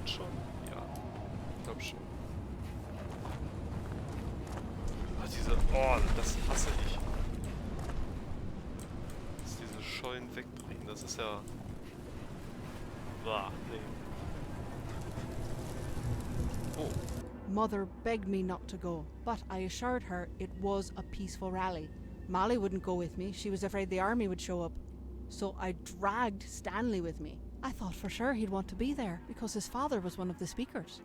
jetzt schon? Ja, ich glaube schon. Ach, oh, das hasse ich. Dass diese Scheunen wegbringen, das ist ja... Bah, nee. Oh. Mother begged me not to go, but I assured her it was a peaceful rally. Molly wouldn't go with me, she was afraid the army would show up. So I dragged Stanley with me. I thought for sure he'd want to be there, because his father was one of the speakers.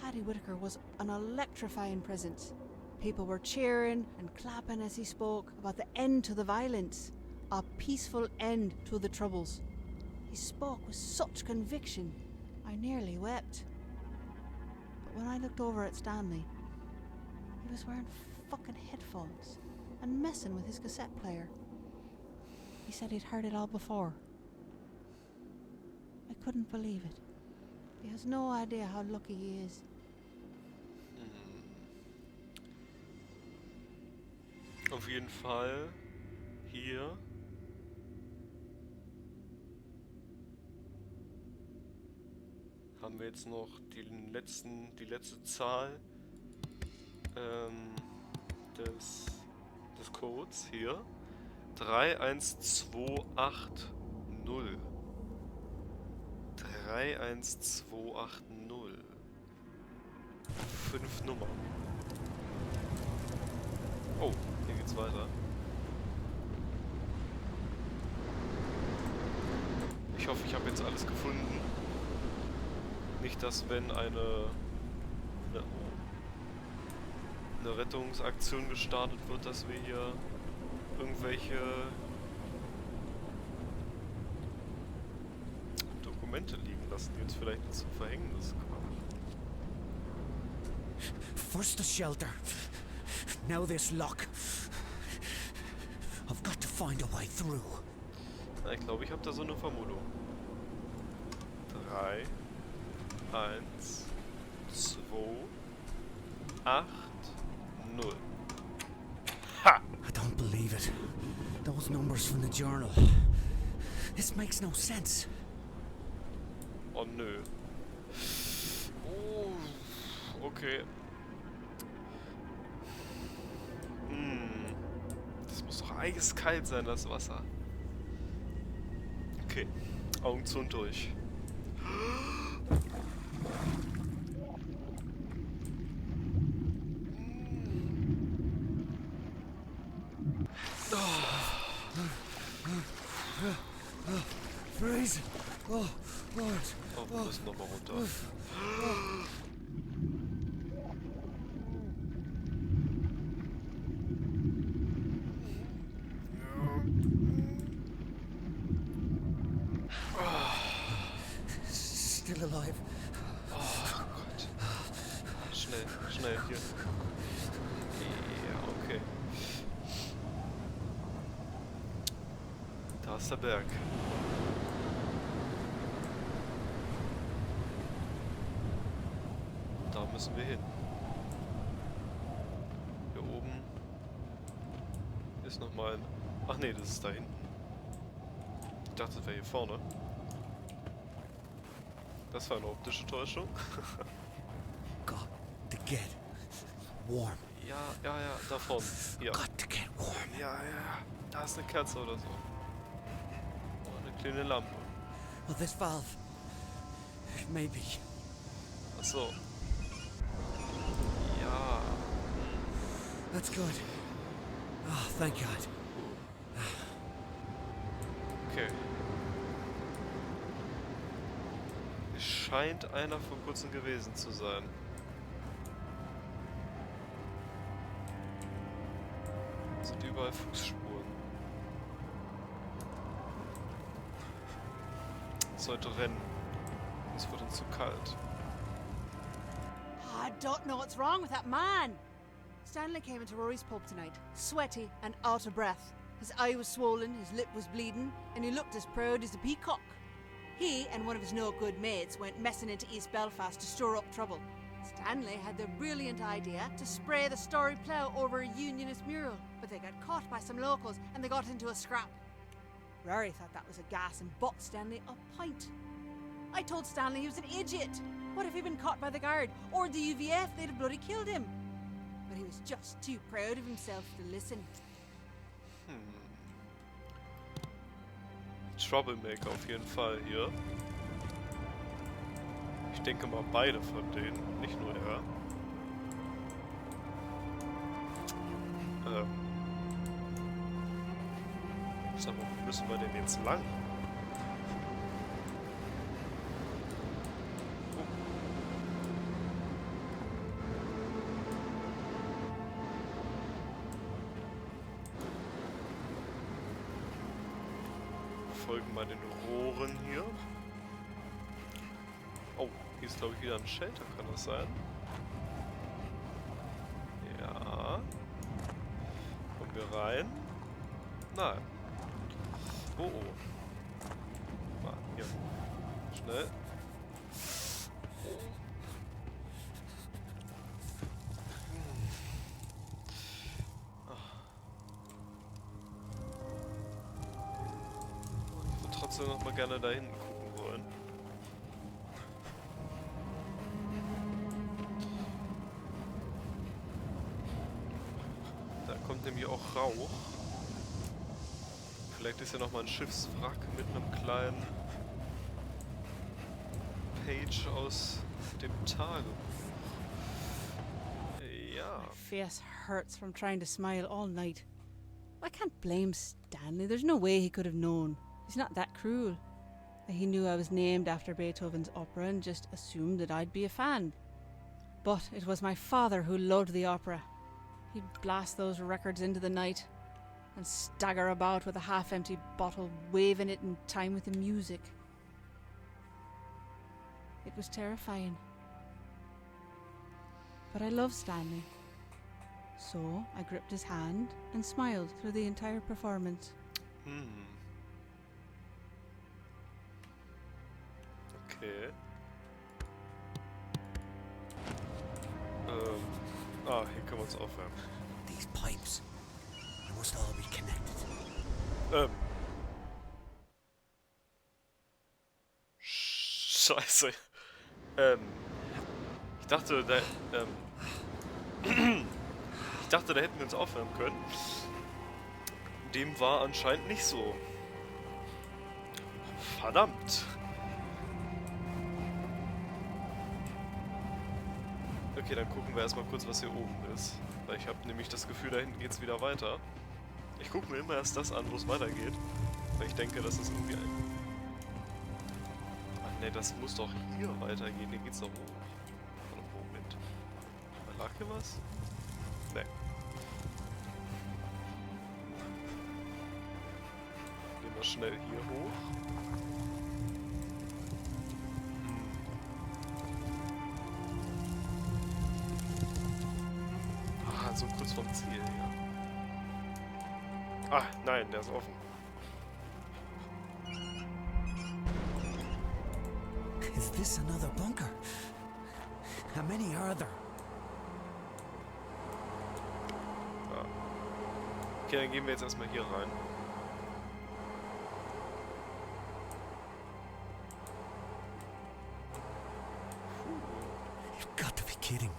Paddy Whitaker was an electrifying presence. People were cheering and clapping as he spoke about the end to the violence, a peaceful end to the troubles. He spoke with such conviction, I nearly wept. But when I looked over at Stanley, he was wearing fucking headphones and messing with his cassette player. He said he'd heard it all before. I couldn't believe it. He has no idea how lucky he is. Auf jeden Fall hier haben wir jetzt noch die letzte Zahl des Codes hier. 31280. 31280. 5 Nummern. Oh, hier geht's weiter. Ich hoffe, ich habe jetzt alles gefunden. Nicht, dass wenn eine Rettungsaktion gestartet wird, dass wir hier irgendwelche Dokumente liegen lassen, die uns vielleicht zum Verhängnis kommen. First the shelter, now this lock. I've got to find a way through. Na, ich glaube, ich habe da so eine Vermutung. 3, 1, 2, 8, 0. Ha! I don't believe it. Those numbers from the journal. This makes no sense. Oh nö. Oh, okay. Das muss doch eiskalt sein, das Wasser. Okay, Augen zu und durch. Freeze! Oh, Lord! Oh, wir müssen nochmal runter. Still alive. Oh Gott. Schnell, schnell hier. Ja, okay. Da ist der Berg. Da müssen wir hin. Hier oben ist nochmal ein... Ach nee, das ist da hinten. Ich dachte, das wäre hier vorne. Das war eine optische Täuschung. Got to get warm. Ja, da vorne. Ja. Got to get warm. Ja. Da ist eine Kerze oder so. Oh, eine kleine Lampe. Well, this valve. Maybe. Ach so. Ja. That's good. Oh, thank God. Okay. Es scheint einer vor kurzem gewesen zu sein. Es sind überall Fußspuren. Es sollte rennen. Es wird uns zu kalt. I don't know what's wrong with that man. Stanley came into Rory's pub tonight, sweaty and out of breath. His eye was swollen, his lip was bleeding, and he looked as proud as a peacock. He and one of his no-good mates went messing into East Belfast to stir up trouble. Stanley had the brilliant idea to spray the Story Plough over a Unionist mural, but they got caught by some locals and they got into a scrap. Rory thought that was a gas and bought Stanley a pint. I told Stanley he was an idiot. What if he'd been caught by the guard? Or the UVF, they'd have bloody killed him. But he was just too proud of himself to listen. Troublemaker auf jeden Fall hier. Ich denke mal beide von denen, nicht nur er. Sag mal, wo müssen wir denn jetzt lang? Folgen mal den Rohren hier. Oh, hier ist glaube ich wieder ein Shelter, kann das sein? Ja. Kommen wir rein? Nein. Oh oh. Mal, hier. Schnell. Noch mal gerne da hinten gucken wollen. Da kommt nämlich auch Rauch. Vielleicht ist ja noch mal ein Schiffswrack mit einem kleinen Page aus dem Tagebuch. Ja. My face hurts from trying to smile all night. I can't blame Stanley. There's no way he could have known. He's not that cruel. He knew I was named after Beethoven's opera and just assumed that I'd be a fan. But it was my father who loved the opera. He'd blast those records into the night and stagger about with a half-empty bottle, waving it in time with the music. It was terrifying. But I loved Stanley. So I gripped his hand and smiled through the entire performance. Okay. Hier können wir uns aufwärmen. These pipes, they must all be connected. Scheiße. Ich dachte, da hätten wir uns aufwärmen können. Dem war anscheinend nicht so. Verdammt. Okay, dann gucken wir erstmal kurz, was hier oben ist. Weil ich habe nämlich das Gefühl, da hinten geht es wieder weiter. Ich gucke mir immer erst das an, wo es weitergeht. Weil ich denke, das ist irgendwie ein... Ach ne, das muss doch hier weitergehen. Hier geht's doch hoch. Moment. Lag hier was? Ne. Gehen wir schnell hier hoch. So kurz vom Ziel, ja. Ah, nein, der ist offen. Is this another bunker? How many are there? Ja. Okay, dann gehen wir jetzt erstmal hier rein. You've got to be kidding me.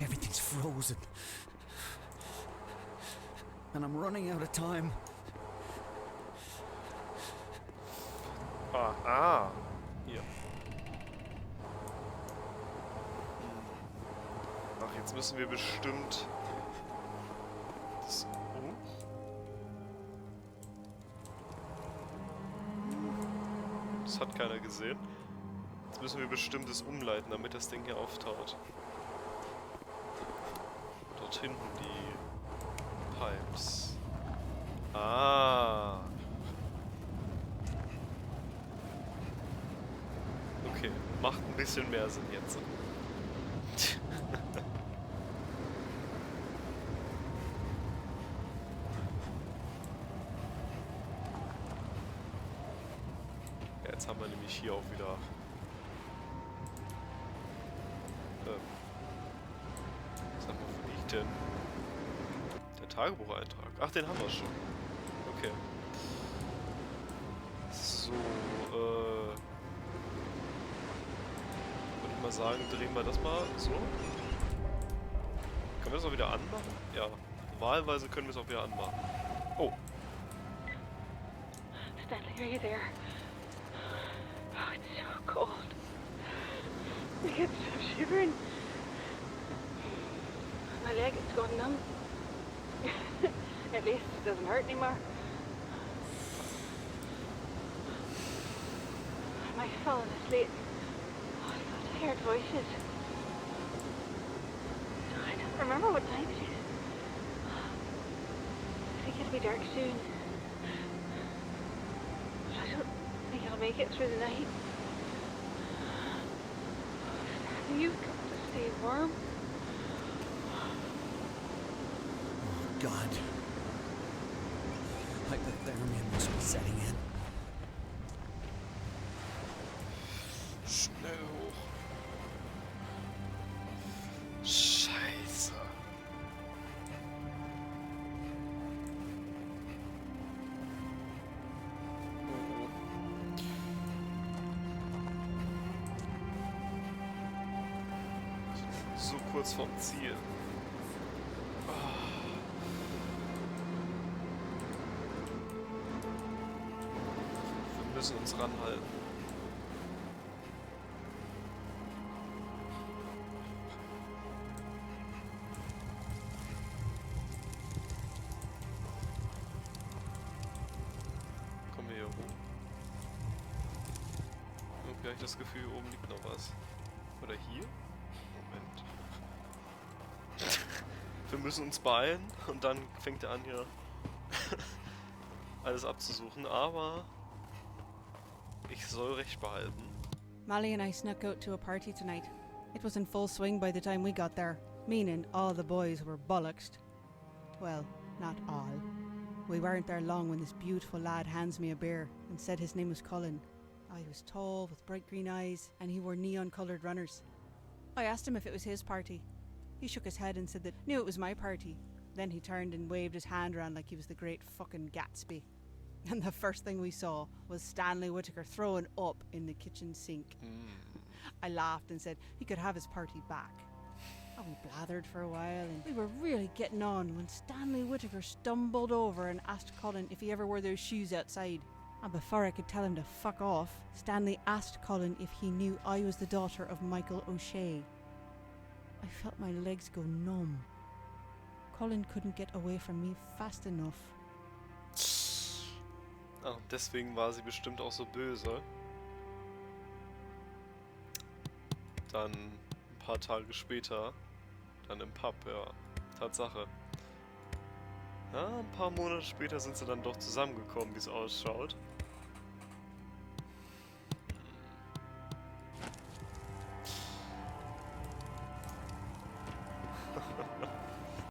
Everything's frozen. And I'm running out of time. Hier. Ach, jetzt müssen wir bestimmt... Das... Oh. Das hat keiner gesehen. Jetzt müssen wir bestimmt das umleiten, damit das Ding hier auftaucht. Dort hinten die Pipes. Ah. Okay, macht ein bisschen mehr Sinn jetzt. Ja, jetzt haben wir nämlich hier auch wieder sag mal, wo liegt denn der Tagebucheintrag? Ach, den haben wir schon. Okay. So, mal sagen, drehen wir das mal so. Können wir das auch wieder anmachen? Ja. Wahlweise können wir es auch wieder anmachen. Oh. Stanley, are you there? Oh, it's so cold. I can't stop shivering. My leg is gone numb. At least it doesn't hurt anymore. I might have fallen asleep. Oh, I thought I heard voices. I don't remember what time it is. I think it'll be dark soon. But I don't think I'll make it through the night. You've got to stay warm. Oh, God. Hypothermia must be setting in. Schnell hoch. Scheiße. So kurz vorm Ziel. Wir müssen uns ranhalten. Kommen wir hier rum. Irgendwie habe ich das Gefühl, hier oben liegt noch was. Oder hier? Moment. Wir müssen uns beeilen und dann fängt er an hier alles abzusuchen, aber ich soll Recht behalten. Molly and I snuck out to a party tonight. It was in full swing by the time we got there, meaning all the boys were bollocksed. Well, not all. We weren't there long when this beautiful lad hands me a beer and said his name was Cullen. Oh, he was tall with bright green eyes and he wore neon-coloured runners. I asked him if it was his party. He shook his head and said that knew it was my party. Then he turned and waved his hand around like he was the great fucking Gatsby. And the first thing we saw was Stanley Whittaker throwing up in the kitchen sink. I laughed and said he could have his party back. And we blathered for a while and we were really getting on when Stanley Whittaker stumbled over and asked Colin if he ever wore those shoes outside. And before I could tell him to fuck off, Stanley asked Colin if he knew I was the daughter of Michael O'Shea. I felt my legs go numb. Colin couldn't get away from me fast enough. Ah, deswegen war sie bestimmt auch so böse. Dann ein paar Tage später, dann im Pub, ja, Tatsache. Ja, ein paar Monate später sind sie dann doch zusammengekommen, wie es ausschaut.